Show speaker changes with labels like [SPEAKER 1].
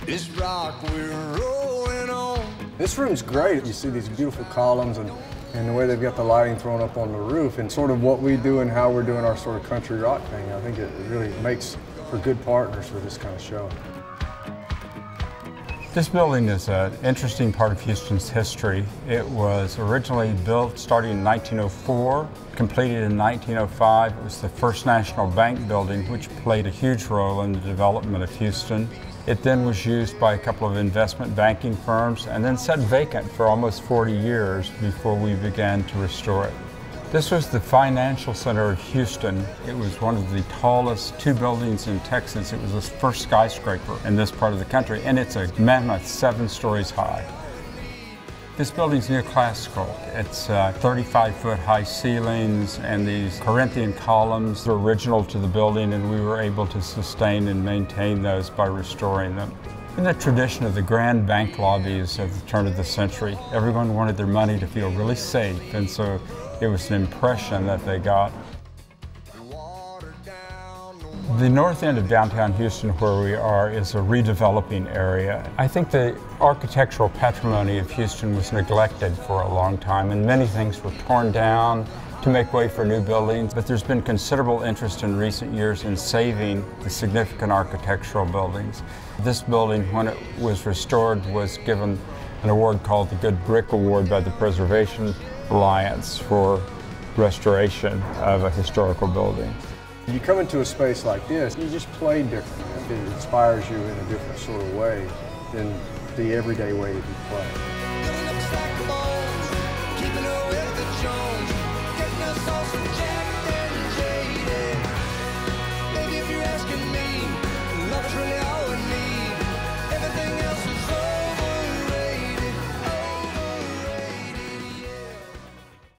[SPEAKER 1] This rock we're rolling on.
[SPEAKER 2] This room's great. You see these beautiful columns and the way they've got the lighting thrown up on the roof and sort of what we do and how we're doing our sort of country rock thing. I think it really makes for good partners for this kind of show.
[SPEAKER 3] This building is an interesting part of Houston's history. It was originally built starting in 1904, completed in 1905. It was the first national bank building, which played a huge role in the development of Houston. It then was used by a couple of investment banking firms and then sat vacant for almost 40 years before we began to restore it. This was the financial center of Houston. It was one of the tallest two buildings in Texas. It was the first skyscraper in this part of the country, and it's a mammoth 7 stories high. This building's neoclassical. It's 35-foot high ceilings and these Corinthian columns are original to the building, and we were able to sustain and maintain those by restoring them. In the tradition of the grand bank lobbies of the turn of the century, everyone wanted their money to feel really safe, and so it was an impression that they got. The north end of downtown Houston, where we are, is a redeveloping area. I think the architectural patrimony of Houston was neglected for a long time, and many things were torn down to make way for new buildings, but there's been considerable interest in recent years in saving the significant architectural buildings. This building, when it was restored, was given an award called the Good Brick Award by the Preservation Alliance for restoration of a historical building.
[SPEAKER 2] You come into a space like this, you just play differently. It inspires you in a different sort of way than the everyday way that you play.